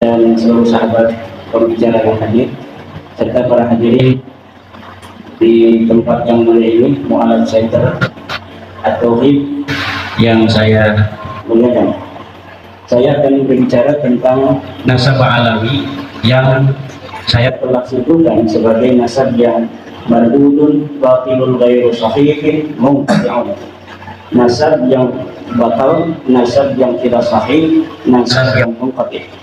dan seluruh sahabat pembicara yang hadir serta para hadirin di tempat yang mulia ini, Mu'alaf Center atau HIP yang saya muliakan. Saya akan berbicara tentang nasabah alawi yang saya telah sebutkan sebagai nasab yang mardudun batilun ghairu sahihin munqati'un. Nasab yang batal, nasab yang tidak sahih, nasab yang munqati'.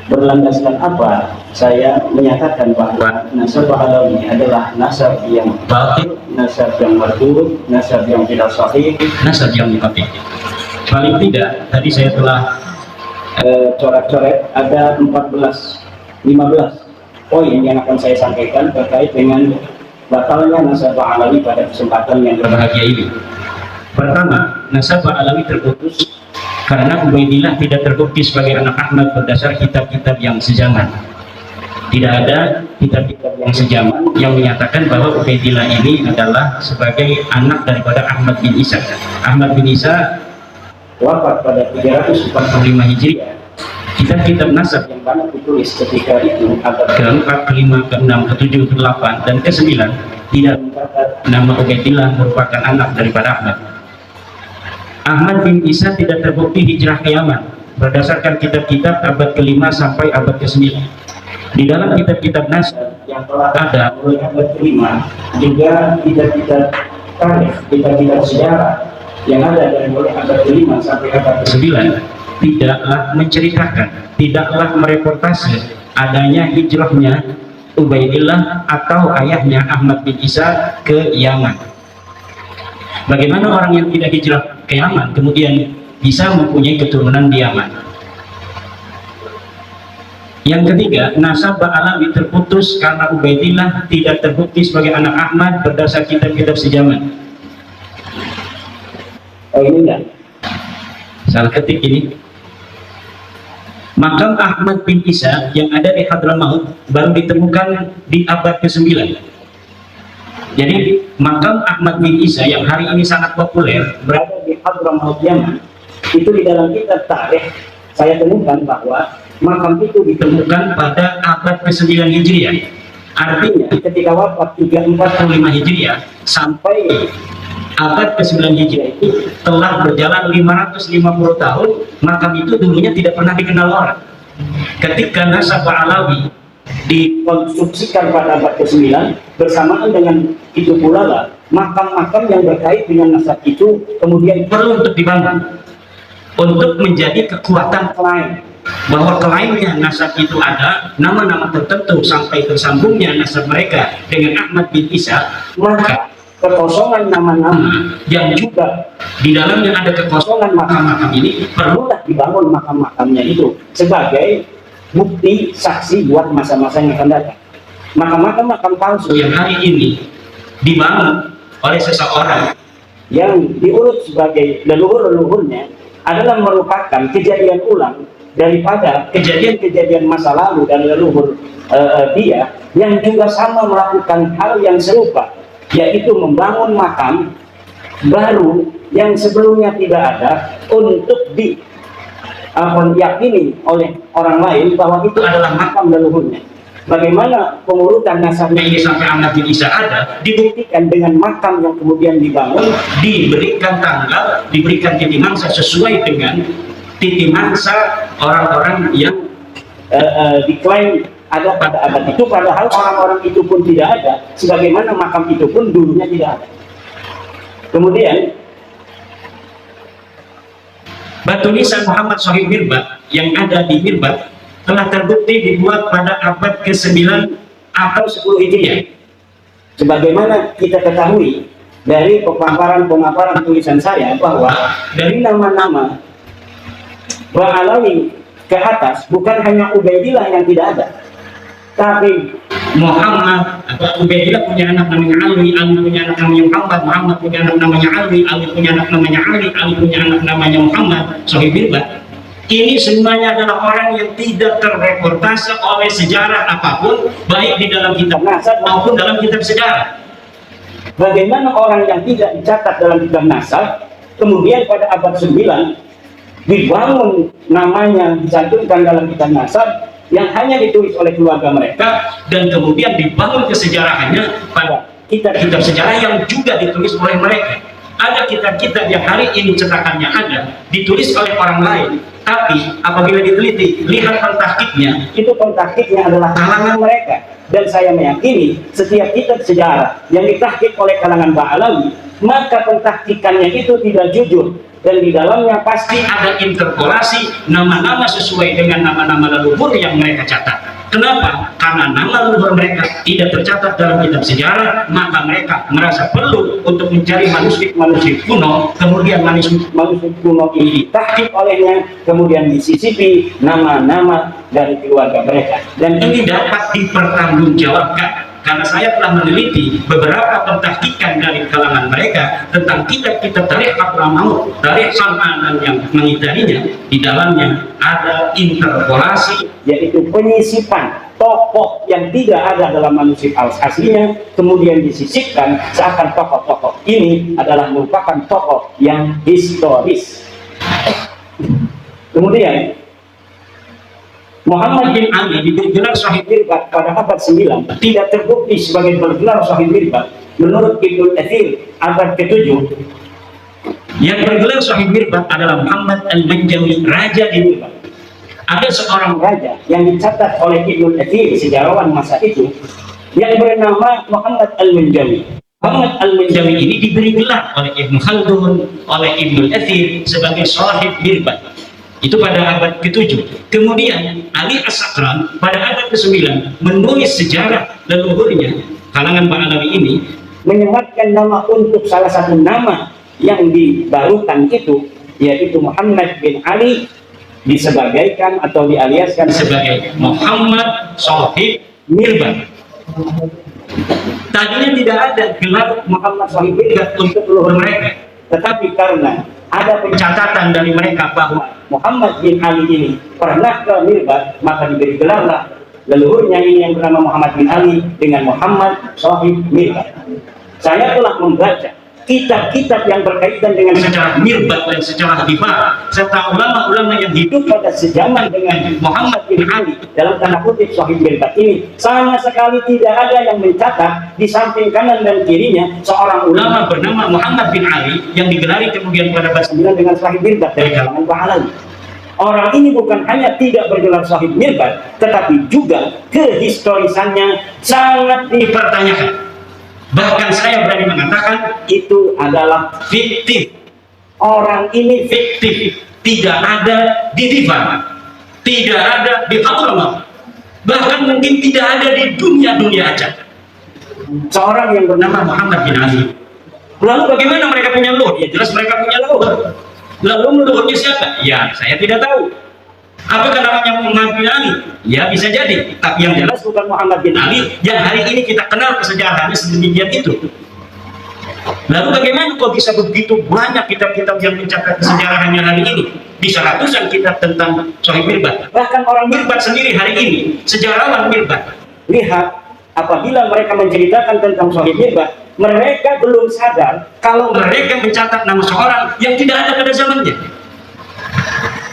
Berlandaskan apa saya menyatakan bahwa nasab alawi adalah nasab yang batil, nasab yang mardud, nasab yang tidak sahih, nasab yang munqati'. Paling tidak tadi saya telah coret-coret ada 15 poin yang akan saya sampaikan terkait dengan batalnya nasabah alawi pada kesempatan yang berbahagia ini. Pertama, nasabah alawi terputus karena Ubaidillah tidak terbukti sebagai anak Ahmad berdasar kitab-kitab yang sejaman. Tidak ada kitab-kitab yang sejaman yang menyatakan bahwa Ubaidillah ini adalah sebagai anak daripada Ahmad bin Isa. Ahmad bin Isa wafat pada 345 Hijriah. Kitab-kitab nasab yang banyak ditulis ketika itu abad ke-4, ke-5, ke-6, ke-7, ke-8, dan ke-9 tidak mencatat nama Ubaidillah merupakan anak daripada Ahmad. Ahmad bin Isa tidak terbukti hijrah ke Yaman berdasarkan kitab-kitab abad ke-5 sampai abad ke-9. Di dalam kitab-kitab nasab yang telah ada mulai abad ke-5 juga kitab-kitab tarikh, kitab-kitab sejarah yang ada dari mulai abad ke-5 sampai abad ke-9 tidaklah menceritakan, tidaklah mereportase adanya hijrahnya Ubaidillah atau ayahnya Ahmad bin Isa ke Yaman. Bagaimana orang yang tidak hijrah ke Yaman kemudian bisa mempunyai keturunan di Yaman? Yang ketiga, nasabah alawi terputus karena Ubaidillah tidak terbukti sebagai anak Ahmad berdasar kitab-kitab sejaman. Oh ini enggak, salah ketik ini. Makam Ahmad bin Isa yang ada di Hadramaut baru ditemukan di abad ke-9. Jadi makam Ahmad bin Isa yang hari ini sangat populer berada di Hadramaut Yaman, itu di dalam kitab tarikh saya temukan bahwa makam itu ditemukan pada abad ke-9 Hijriah. Artinya ketika wafat 345 Hijriah sampai abad ke-9 Hijriah itu telah berjalan 550 tahun, makam itu dulunya tidak pernah dikenal orang. Ketika nasabah alawi dikonstruksikan pada abad ke-9, bersamaan dengan itu pula lah makam-makam yang berkait dengan nasab itu kemudian perlu untuk dibangun untuk menjadi kekuatan klaim bahwa klaimnya nasab itu ada nama-nama tertentu sampai tersambungnya nasab mereka dengan Ahmad bin Isa. Maka kekosongan nama-nama yang juga di dalamnya ada kekosongan makam-makam ini perlulah dibangun makam-makamnya itu sebagai bukti saksi buat masa-masa yang akan datang. Makam-makam palsu yang hari ini dibangun oleh seseorang yang diurut sebagai leluhur-leluhurnya adalah merupakan kejadian ulang daripada kejadian-kejadian masa lalu dan leluhur dia yang juga sama melakukan hal yang serupa, yaitu membangun makam baru yang sebelumnya tidak ada untuk diyakini oleh orang lain bahwa itu adalah makam leluhurnya. Bagaimana pengurutan nasabnya ini sampai Ahmad bin Isa ada dibuktikan dengan makam yang kemudian dibangun, diberikan tanggal, diberikan titi mangsa sesuai dengan titi mangsa orang-orang yang diklaim ada pada abad itu, padahal orang-orang itu pun tidak ada, sebagaimana makam itu pun dulunya tidak ada. Kemudian batu nisan Muhammad Sahih Mirbat yang ada di Mirbat telah terbukti dibuat pada abad ke-9 atau 10 Hijriah. Sebagaimana kita ketahui dari pemaparan tulisan saya bahwa dari nama-nama Alawi ke atas bukan hanya Ubaidillah yang tidak ada, tapi Muhammad atau Ubaidillah punya anak namanya Ali, Ali punya anak namanya Muhammad, Muhammad punya anak namanya Ali, Ali punya anak namanya Ali, Ali punya anak namanya Muhammad. Sahih Mirbat ini semuanya adalah orang yang tidak terreportase oleh sejarah apapun, baik di dalam kitab nasab maupun dalam kitab sejarah. Bagaimana orang yang tidak dicatat dalam kitab nasab kemudian pada abad 9 dibangun namanya, dicantumkan dalam kitab nasab yang hanya ditulis oleh keluarga mereka, dan kemudian dibangun kesejarahannya pada kitab-kitab sejarah yang juga ditulis oleh mereka. Ada kitab-kitab yang hari ini cetakannya ada, ditulis oleh orang lain, tapi apabila diteliti, lihat pentahkiknya, itu pentahkiknya adalah kalangan mereka. Dan saya meyakini setiap kitab sejarah yang ditahkik oleh kalangan Ba'alawi, maka pentahkikannya itu tidak jujur, dan di dalamnya pasti ada interpolasi nama-nama sesuai dengan nama-nama leluhur yang mereka catat. Kenapa? Karena nama leluhur mereka tidak tercatat dalam kitab sejarah, maka mereka merasa perlu untuk mencari manuskrip kuno, kemudian manuskrip kuno ini ditahkik olehnya, kemudian disisipi nama-nama dari keluarga mereka, dan ini dapat dipertanggungjawabkan. Karena saya telah meneliti beberapa pentahkikan dari kalangan mereka tentang kitab-kitab tarikh Hadramaut, tarikh Sam'an yang mengitarinya. Di dalamnya ada interpolasi, yaitu penyisipan tokoh yang tidak ada dalam manuskrip aslinya, kemudian disisipkan seakan tokoh-tokoh ini adalah merupakan tokoh yang historis. Kemudian Muhammad bin Ali diberi gelar Shahid Mirbat pada abad 9, tidak terbukti sebagai bergelar Shahid Mirbat menurut Ibnu Katsir abad ke-7. Yang bergelar Shahid Mirbat adalah Muhammad Al-Manjawi, raja di Mirbat. Ada seorang raja yang dicatat oleh Ibnu Katsir, sejarawan masa itu, yang bernama Muhammad Al-Manjawi. Muhammad Al-Manjawi ini diberi gelar oleh Ibnu Khaldun, oleh Ibnu Katsir sebagai Shahid Mirbat. Itu pada abad ke-7. Kemudian Ali As-Sakran pada abad ke-9 menulis sejarah leluhurnya, kalangan Ba'alawi ini, menyematkan nama untuk salah satu nama yang dibarukan itu, yaitu Muhammad bin Ali, disebagaikan atau dialiaskan sebagai Muhammad Shahid Mirbat. Tadinya tidak ada gelar Muhammad Shahid Mirbat untuk leluhur mereka, tetapi karena ada pencatatan dari mereka bahwa Muhammad bin Ali ini pernah ke Mirbat, maka diberi gelarlah leluhurnya ini yang bernama Muhammad bin Ali dengan Muhammad Shahid Mirbat. Saya telah membaca kitab-kitab yang berkaitan dengan sejarah Mirbat dan sejarah Difa, serta ulama-ulama yang hidup pada sejaman dengan Muhammad bin Ali dalam tanda kutip Shahid Mirbat ini. Sama sekali tidak ada yang mencatat di samping kanan dan kirinya seorang ulama bernama Muhammad bin Ali yang digelari kemudian pada abad 9 dengan Shahid Mirbat dari kalangan Ba'alawi. Orang ini bukan hanya tidak bergelar Shahid Mirbat, tetapi juga kehistorisannya sangat dipertanyakan. Bahkan saya berani mengatakan itu adalah fiktif. Orang ini fiktif, tidak ada di Divan, tidak ada di Hadramaut, bahkan mungkin tidak ada di dunia aja. Seorang yang bernama Muhammad bin Ali. Lalu bagaimana mereka punya leluhur? Ya jelas mereka punya leluhur. Lalu leluhurnya siapa? Ya saya tidak tahu. Apakah namanya Muhammad bin Ali? Ya bisa jadi, tapi yang jelas bukan Muhammad bin Ali yang hari ini kita kenal kesejarahannya sedemikian itu. Lalu bagaimana kok bisa begitu banyak kitab-kitab yang mencatat kesejarahannya hari ini? Bisa ratusan kitab tentang Shahid Mirbat. Bahkan orang Mirbat sendiri hari ini, sejarawan Mirbat, lihat apabila mereka menceritakan tentang Shahid Mirbat, mereka belum sadar kalau mereka mencatat nama seorang yang tidak ada pada zamannya.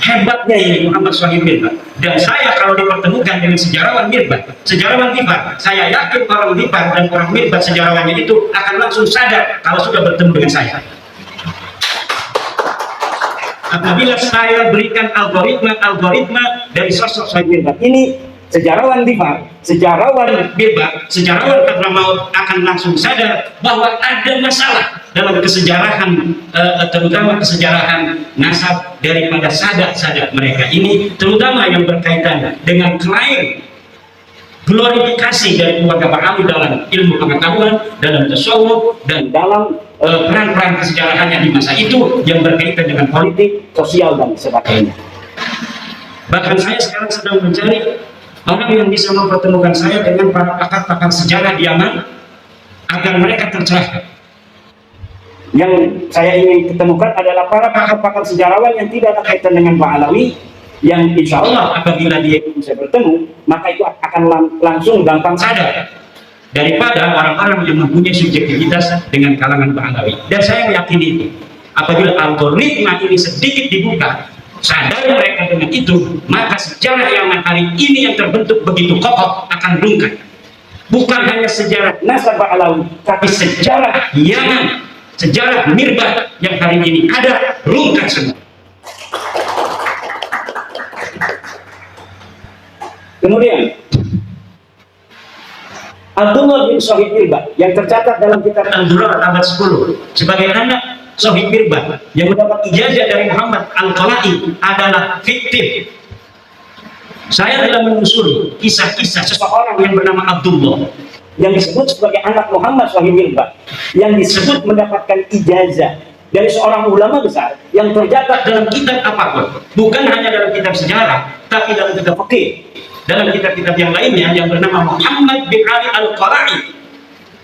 Hebatnya ini Muhammad Shahid Mirbat. Dan saya kalau dipertemukan dengan sejarawan Mirbat, sejarawan Divan, saya yakin orang Divan dan orang Mirbat sejarawannya itu akan langsung sadar kalau sudah bertemu dengan saya. Apabila saya berikan algoritma dari sosok Shahid Mirbat ini, sejarawan Divan, sejarawan Mirbat, sejarawan Hadramaut akan langsung sadar bahwa ada masalah dalam kesejarahan, terutama kesejarahan nasab daripada sadat-sadat mereka ini, terutama yang berkaitan dengan klaim glorifikasi dari keluarga Ba'alawi dalam ilmu pengetahuan, dalam tasawuf, dan dalam peran-peran kesejarahannya di masa itu yang berkaitan dengan politik, sosial, dan sebagainya. Bahkan saya sekarang sedang mencari orang yang bisa mempertemukan saya dengan para pakar-pakar sejarah di Yaman agar mereka tercerahkan. Yang saya ingin ketemukan adalah para pakar-pakar sejarawan yang tidak ada kaitan dengan Ba'alawi, yang insya Allah apabila dia bisa bertemu, maka itu akan langsung gampang sadar daripada orang-orang yang mempunyai subjektivitas dengan kalangan Ba'alawi. Dan saya meyakini itu apabila algoritma ini sedikit dibuka, Sadar mereka dengan itu, maka sejarah yang hari ini yang terbentuk begitu kokoh akan rungkat. Bukan hanya sejarah nasab Ba'alawi, tapi sejarah Yaman, sejarah Mirbah yang hari ini ada rungkat semua. Kemudian Abdullah bin Shahid Mirbah yang tercatat dalam kitab Al-Durar abad 10 sebagai anak Shahid Mirbah yang mendapat ijazah dari Muhammad Al-Qala'i adalah fiktif. Saya telah menelusuri kisah-kisah seseorang yang bernama Abdullah yang disebut sebagai anak Muhammad Shahid Mirbah, yang disebut mendapatkan ijazah dari seorang ulama besar yang tercatat dalam kitab apapun, bukan hanya dalam kitab sejarah, tapi dalam kitab fikih, dalam kitab-kitab yang lainnya, yang bernama Muhammad bin Ali Al-Qala'i.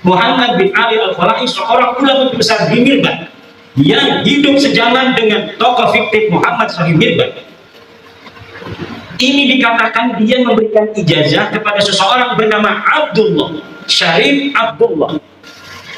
Muhammad bin Ali Al-Qala'i seorang ulama besar di Mirbah yang hidup sejaman dengan tokoh fiktif Muhammad Shahid Mirbah. Ini dikatakan dia memberikan ijazah kepada seseorang bernama Abdullah, Syarif Abdullah.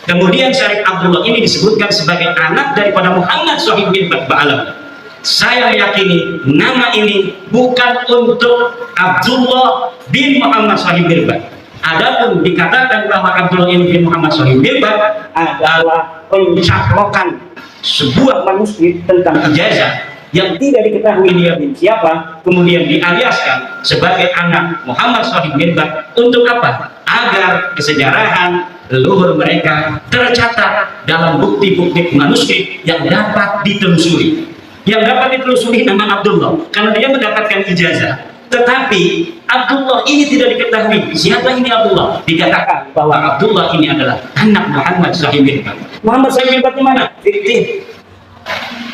Kemudian Syarif Abdullah ini disebutkan sebagai anak daripada Muhammad Shahid Mirbah Ba'alawi. Saya meyakini nama ini bukan untuk Abdullah bin Muhammad Shahid Mirbah. Adapun dikatakan bahwa Abdullah bin Muhammad Shahid Mirbah adalah pencaplokan sebuah manuskrip tentang ijazah yang tidak diketahui dia bin siapa, kemudian dialiaskan sebagai anak Muhammad Shahid Mirbah. Untuk apa? Agar kesejarahan leluhur mereka tercatat dalam bukti-bukti manuskrip yang dapat ditelusuri. Yang dapat ditelusuri nama Abdullah karena dia mendapatkan ijazah. Tetapi Abdullah ini tidak diketahui siapa ini Abdullah. Dikatakan bahwa Abdullah ini adalah anak Muhammad Shahid Mirbah. Muhammad Shahid Mirbah di mana? Fiktif.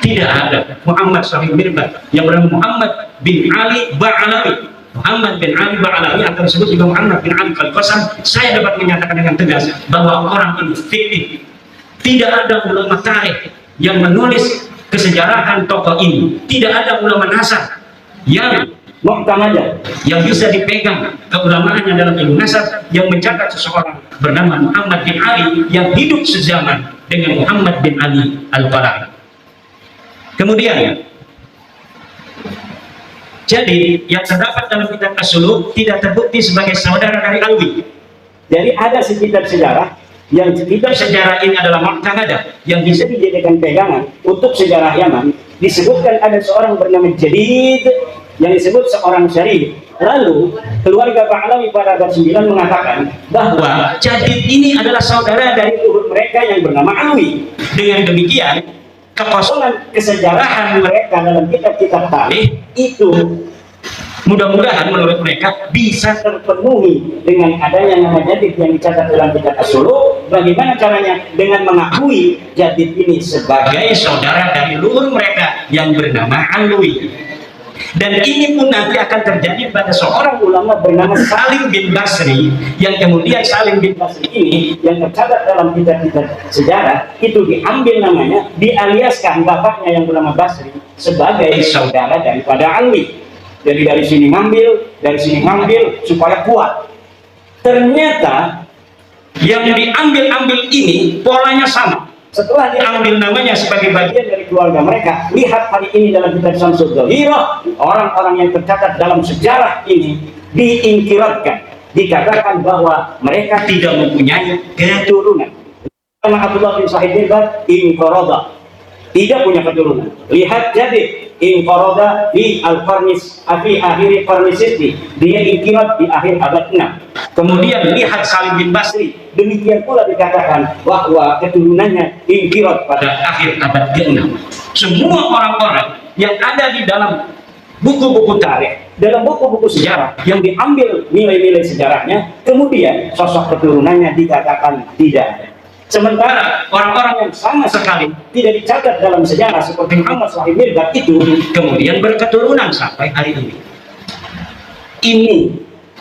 Tidak ada Muhammad Shahid Mirbah yang bernama Muhammad bin Ali Ba'alawi. Muhammad bin Ali Ba'alawi atau disebut juga Muhammad bin Ali Al-Qasam. Saya dapat menyatakan dengan tegas bahwa orang ini fiktif. Tidak ada ulama tarikh yang menulis kesejarahan tokoh ini. Tidak ada ulama nasab yang mu'tamadah yang bisa dipegang keulamaannya dalam ilmu nasab yang mencatat seseorang bernama Muhammad bin Ali yang hidup sezaman dengan Muhammad bin Ali Al-Qala'i. Kemudian jadi yang terdapat dalam kitab As-Suluk tidak terbukti sebagai saudara dari Alwi. Jadi ada kitab sejarah yang kitab sejarah ini adalah mu'tamadah yang bisa dijadikan pegangan untuk sejarah Yaman. Disebutkan ada seorang bernama Jadid yang disebut seorang syarif. Lalu keluarga Ba'alawi pada abad 9 mengatakan bahwa Jadid ini adalah saudara dari leluhur mereka yang bernama Alwi. Dengan demikian kekosongan kesejarahan mereka dalam kitab-kitab tarikh itu mudah-mudahan menurut mereka bisa terpenuhi dengan adanya nama Jadid yang dicatat dalam kitab As-Suluk. Bagaimana caranya? Dengan mengakui Jadid ini sebagai saudara dari leluhur mereka yang bernama Alwi. Dan ini pun nanti akan terjadi pada seorang ulama bernama Salim bin Basri, yang kemudian Salim bin Basri ini yang tercatat dalam kitab-kitab sejarah itu diambil namanya, dialiaskan bapaknya yang bernama Basri sebagai saudara daripada Alwi. Jadi dari sini ngambil supaya kuat. Ternyata yang diambil ini polanya sama. Setelah diambil namanya sebagai bagian dari keluarga mereka, lihat hari ini dalam kitab Syamsul Dhahirah, orang-orang yang tercatat dalam sejarah ini diingkirkan, dikatakan bahwa mereka tidak mempunyai keturunan. Nama Abdullah bin Shahid Mirbah inqarada, tidak punya keturunan. Lihat jadi inqarada fi al-qarnis fi akhir qarnis sitti, dia inqirat di akhir abad 6. Kemudian lihat Salim bin Basri, demikian pula dikatakan bahwa keturunannya inqirat pada akhir abad ke-6. Semua orang-orang yang ada di dalam buku-buku tarikh, dalam buku-buku sejarah yang diambil nilai-nilai sejarahnya, kemudian sosok keturunannya dikatakan tidak ada. Sementara orang-orang yang sama sekali tidak dicatat dalam sejarah seperti Muhammad Shahid Mirbah itu kemudian berketurunan sampai hari ini. Ini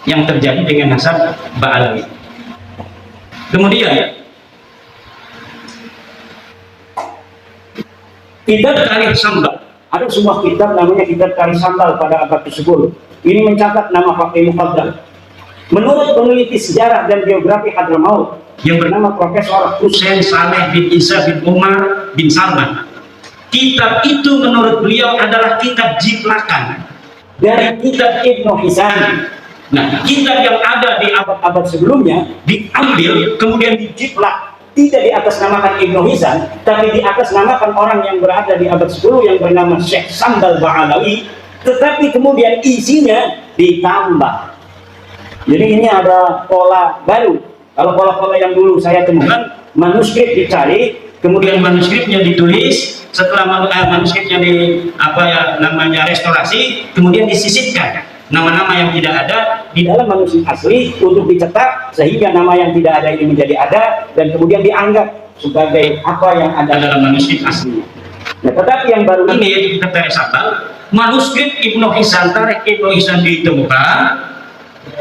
yang terjadi dengan nasab Ba'alawi. Kemudian kitab Tarikh Sambal, ada sebuah kitab namanya kitab Tarikh Sambal pada abad ke-10. Ini mencatat nama Faqih Muqaddam. Menurut peneliti sejarah dan geografi Hadramaut yang bernama Profesor Hussein Saleh bin Isa bin Umar bin Salman, kitab itu menurut beliau adalah kitab jiplakan dari kitab Ibnu Hisan. Nah, kitab yang ada di abad-abad sebelumnya diambil kemudian dijiplak, tidak di atas namakan Ibnu Hisan, tapi di atas namakan orang yang berada di abad 10 yang bernama Syekh Sambal Ba'alawi, tetapi kemudian isinya ditambah. Jadi ini ada pola baru. Kalau pola-pola yang dulu saya temukan, manuskrip dicari, kemudian manuskripnya ditulis, setelah manuskripnya namanya restorasi, kemudian disisipkan nama-nama yang tidak ada di dalam manuskrip asli untuk dicetak sehingga nama yang tidak ada ini menjadi ada dan kemudian dianggap sebagai apa yang ada dalam manuskrip aslinya. Nah, tetapi yang baru ini yaitu kitab Tarikh Sambal, manuskrip Ibnu Hisan, Tarikh Ibnu Hisan ditemukan,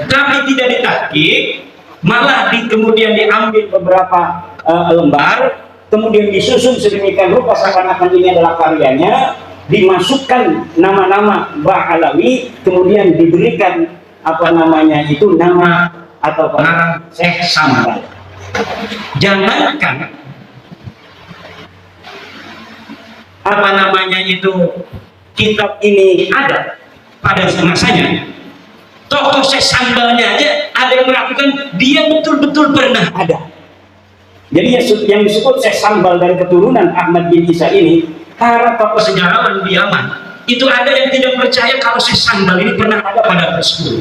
tapi tidak ditahqiq, malah kemudian diambil beberapa lembar, kemudian disusun sedemikian rupa seakan-akan ini adalah karyanya, dimasukkan nama-nama Ba'alawi, kemudian diberikan nama atau pengarang Syekh Sambal. Jangankan kitab ini ada pada masanya, tokoh Syekh Sambalnya aja ada yang melakukan, dia betul-betul pernah ada. Jadi yang disebut Syekh Sambal dari keturunan Ahmad bin Isa ini, para tokoh sejarawan di Yaman itu ada yang tidak percaya kalau Syekh Sambal ini pernah ada pada abad 10.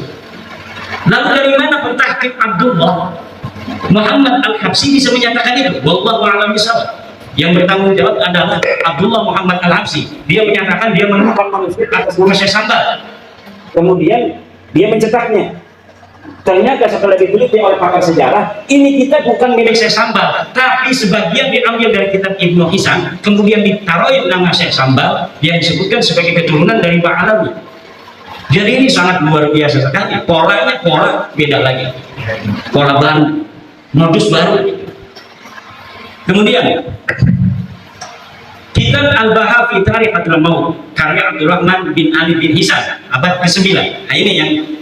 Lalu dari mana pentahqiq Abdullah Muhammad Al-Habsyi bisa menyatakan itu? Wallahu a'lam bishawab. Yang bertanggung jawab adalah Abdullah Muhammad Al-Habsyi. Dia menyatakan dia menemukan manuskrip atas nama Syekh Sambal. Kemudian dia mencetaknya. Ternyata setelah diteliti oleh pakar sejarah, ini kitab bukan milik Syekh Sambal, tapi sebagian diambil dari kitab Ibnu Hisan, kemudian ditaruhin nama Syekh Sambal yang disebutkan sebagai keturunan dari Ba'alawi. Jadi ini sangat luar biasa sekali. Polanya pola beda lagi, pola baru, modus baru. Kemudian kitab Al-Baha fi Tarikh Hadramaut karya Abdurrahman bin Ali bin Hisan abad ke-9. Nah ini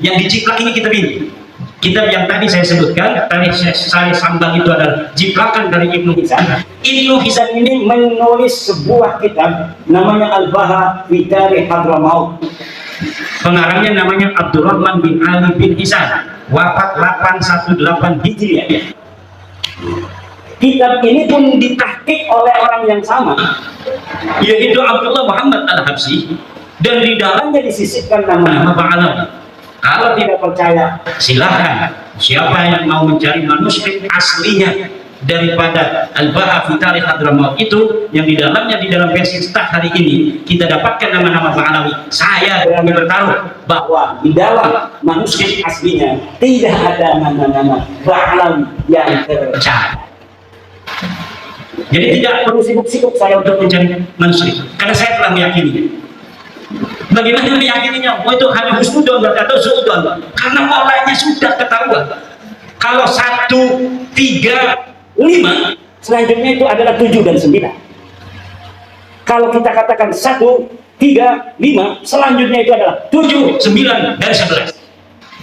yang diciplak ini kitab ini. Kitab yang tadi saya sebutkan, Tarikh Syekh Sambal itu adalah jiplakan dari Ibnu Hisan. Ibnu Hisan ini menulis sebuah kitab namanya Al-Baha fi Tarikh Hadramaut. Pengarangnya namanya Abdurrahman bin Ali bin Hisan, wafat 818 Hijriah. Kitab ini pun ditahqiq oleh orang yang sama, yaitu Abdullah Muhammad Al-Habsyi, dan di dalamnya disisipkan nama-nama Ba'alawi. Kalau tidak percaya, silahkan. Siapa yang mau mencari manuskrip aslinya daripada Al-Baha fi Tarikh Hadramaut itu, yang di dalamnya, di dalam versi cetak hari ini kita dapatkan nama-nama Ba'alawi. Saya berani bertaruh bahwa di dalam manuskrip aslinya tidak ada nama-nama Ba'alawi yang terpercaya. Jadi tidak perlu sibuk-sibuk saya untuk mencari manuskrip, karena saya telah meyakini. Bagaimana meyakininya? Oh itu hanya husnudon atau suudon, karena polanya sudah ketahuan. Kalau 1, 3, 5, selanjutnya itu adalah 7 dan 9. Kalau kita katakan 1, 3, 5, selanjutnya itu adalah 7, 9, dan 11.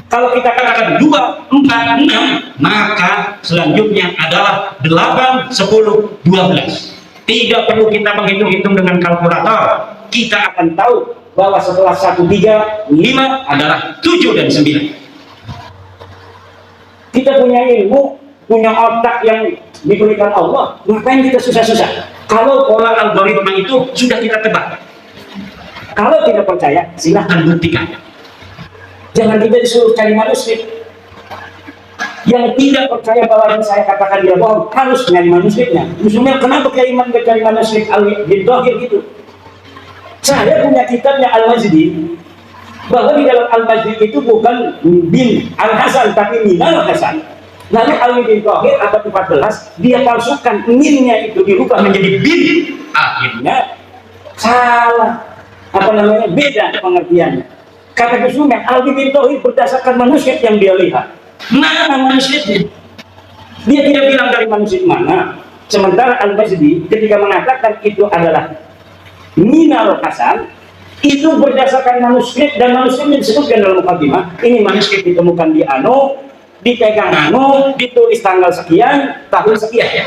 Kalau kita katakan 2, 4, 6, maka selanjutnya adalah 8, 10, 12. Tidak perlu kita menghitung-hitung dengan kalkulator. Kita akan tahu bahwa setelah 1, 3, 5 adalah 7 dan 9. Kita punya ilmu, punya otak yang diberikan Allah. Ngapain kita susah-susah? Kalau pola algoritma itu sudah kita tebak. Kalau tidak percaya, silahkan buktikan. Jangan kita disuruh cari manuskrip. Yang tidak percaya bahwa yang saya katakan dia bohong harus nyari manuskripnya. Misalnya kenapa Kiai Iman gak cari manuskrip bin Dohir gitu? Saya punya kitabnya Al-Majdi, bahwa di dalam Al-Majdi itu bukan bin Al-Hasan tapi Minal Hasan. Lalu Ali bin Dohir abad 14 dia palsukan minnya itu dirubah menjadi bin. Akhirnya salah, beda pengertiannya. Kata Kusuma, Ali bin Dohir berdasarkan manuskrip yang dia lihat. Mana manuskripnya? Dia tidak bilang dari manuskrip mana. Sementara Al-Majdi ketika mengatakan itu adalah Minal Hasan, itu berdasarkan manuskrip, dan manuskripnya disebutkan dalam mukadimah. Ini manuskrip ditemukan di Ano, dipegang Ano, ditulis tanggal sekian, tahun sekian.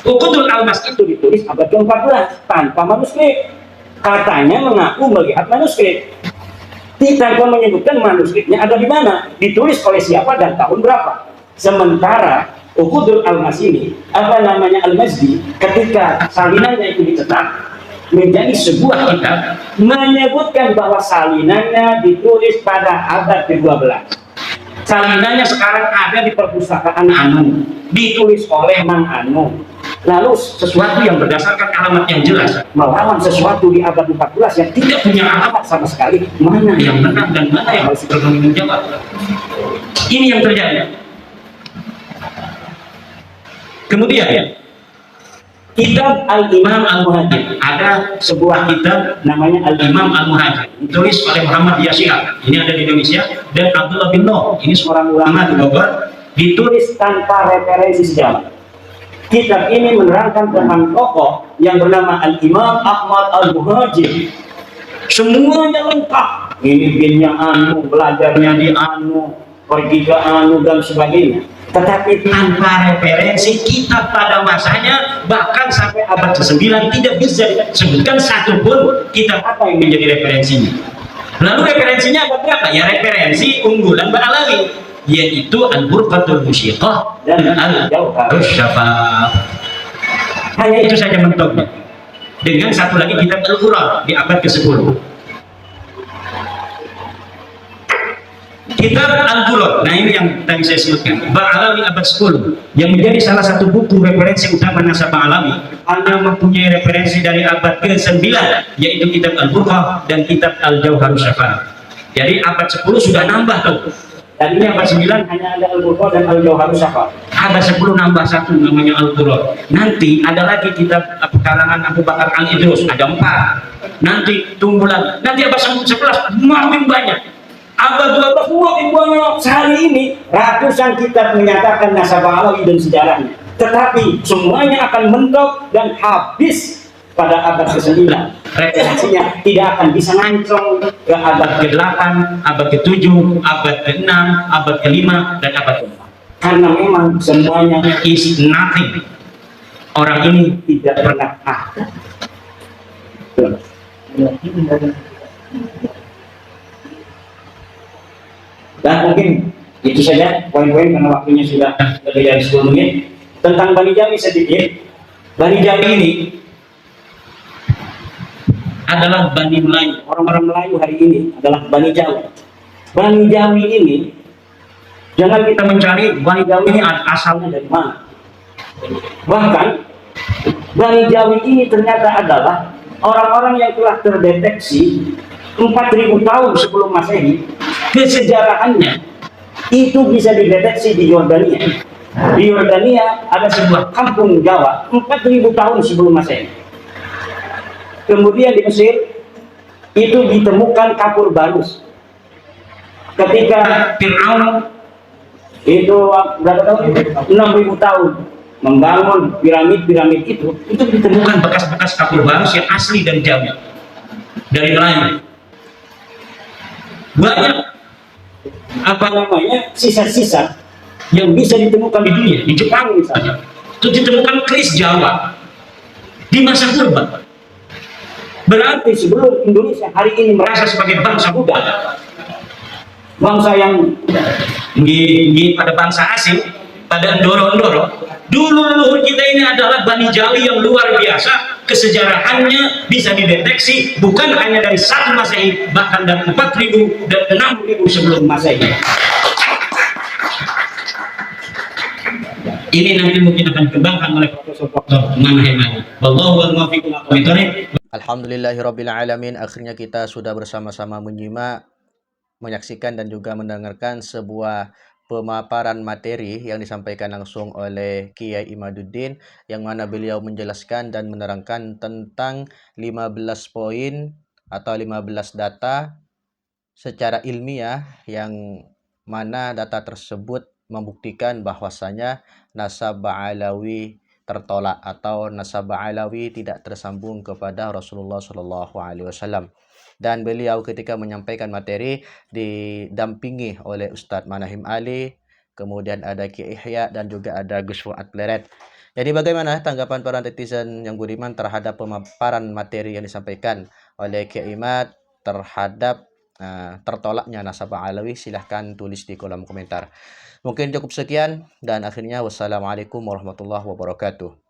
Uqudul Almas itu ditulis abad ke-14 tanpa manuskrip. Katanya mengaku melihat manuskrip. Tanpa menyebutkan manuskripnya ada di mana, ditulis oleh siapa dan tahun berapa. Sementara Uqudul Almas ini, Al-Mazdi, ketika salinannya itu dicetak menjadi sebuah kitab, menyebutkan bahwa salinannya ditulis pada abad ke-12. Salinannya sekarang ada di perpustakaan Anu, ditulis oleh Mang Anu. Lalu sesuatu yang berdasarkan alamat yang jelas melawan sesuatu di abad 14 yang tidak punya alamat sama sekali, mana yang benar dan mana yang harus bertanggung jawab. Ini yang terjadi. Kemudian kitab Al-Imam Al-Muhajir, ada sebuah kitab namanya Al-Imam Al-Muhajir, ditulis oleh Muhammad Yasyar, ini ada di Indonesia, dan Abdullah bin Noh, ini seorang ulama di Bogor, ditulis tanpa referensi sejarah. Kitab ini menerangkan tentang tokoh yang bernama Al-Imam Ahmad Al-Muhajir. Semuanya lengkap. Ini binnya Anu, belajarnya di Anu, pergi ke Anu dan sebagainya. Tetapi tanpa referensi kitab pada masanya, bahkan sampai abad ke-9 tidak bisa disebutkan satu pun kitab apa yang menjadi referensinya. Lalu referensinya apa berapa? Ya referensi unggulan Ba'alawi, yaitu Al-Burqatul Musyiqah dan Al-Jauharus Syafah. Hanya itu saja mentoknya. Dengan satu lagi kitab Al-Quran di abad ke-10. Kitab Al-Quran, nah ini yang tadi saya sebutkan, Ba'alawi abad 10, yang menjadi salah satu buku referensi utama nasab Ba'alawi, hanya mempunyai referensi dari abad ke-9, yaitu kitab Al-Burqah dan kitab Al-Jauharus Syafah. Jadi abad 10 sudah nambah tuh. Tadinya abad 9 hanya ada Al-Burqah dan Al-Jauharus Syafah. Abad 10 nambah satu namanya Al-Quran. Nanti ada lagi kitab karangan Abu Bakar Al-Idrus, ada 4. Nanti tunggu lagi. Nanti abad 11 makin banyak. Abad 12 makin banyak. Sehari ini ratusan kitab menyatakan nasab Ba'alawi dan sejarahnya. Tetapi semuanya akan mentok dan habis pada abad ke-9. Referensinya tidak akan bisa ngancong ke abad ke-8, abad ke-7, abad ke-6, abad ke-5, dan abad ke-4. Karena memang semuanya is nothing. Orang ini tidak pernah ada. Dan mungkin itu saja poin-poin karena waktunya sudah lebih dari 10 menit. Tentang Bani Jawi sedikit. Bani Jawi ini adalah Bani Melayu. Orang-orang Melayu hari ini adalah Bani Jawi. Bani Jawi ini, jangan kita mencari Bani Jawi ini asalnya dari mana. Bahkan Bani Jawi ini ternyata adalah orang-orang yang telah terdeteksi 4.000 tahun sebelum Masehi. Kesejarahannya itu bisa dideteksi di Yordania. Di Yordania ada sebuah kampung Jawa 4.000 tahun sebelum Masehi. Kemudian di Mesir itu ditemukan kapur barus. Ketika Fir'aun itu berapa tahun? 6.000 tahun membangun piramid-piramid itu ditemukan bekas-bekas kapur barus yang asli dari Jawa, dari Melayu. Banyak sisa-sisa yang bisa ditemukan di dunia. Di Jepang misalnya itu ditemukan keris Jawa di masa purba. Berarti sebelum Indonesia hari ini merasa sebagai bangsa Buddha, bangsa yang pada bangsa asing, pada Ndoro-Ndoro, dulu leluhur kita ini adalah Bani Jawi yang luar biasa. Kesejarahannya bisa dideteksi bukan hanya dari 1 Masehi, bahkan dari 4.000 dan 6.000 sebelum Masehi. Ini nanti mungkin akan dikembangkan oleh Profesor Dr. Manahimani. Wallahu a'lam bishawab. Alhamdulillahirrabbilalamin. Akhirnya kita sudah bersama-sama menyaksikan dan juga mendengarkan sebuah pemaparan materi yang disampaikan langsung oleh Kiai Imaduddin, yang mana beliau menjelaskan dan menerangkan tentang 15 poin atau 15 data secara ilmiah, yang mana data tersebut membuktikan bahwasanya nasab Ba'alawi tertolak atau nasab Ba'alawi tidak tersambung kepada Rasulullah SAW. Dan beliau ketika menyampaikan materi didampingi oleh Ustadz Manahim Ali, kemudian ada Ki Ihya dan juga ada Gus Fuad Pleret. Jadi bagaimana tanggapan para netizen yang budiman terhadap pemaparan materi yang disampaikan oleh Kiai Imad terhadap tertolaknya nasabah Alawi? Silahkan tulis di kolom komentar. Mungkin cukup sekian dan akhirnya wassalamualaikum warahmatullahi wabarakatuh.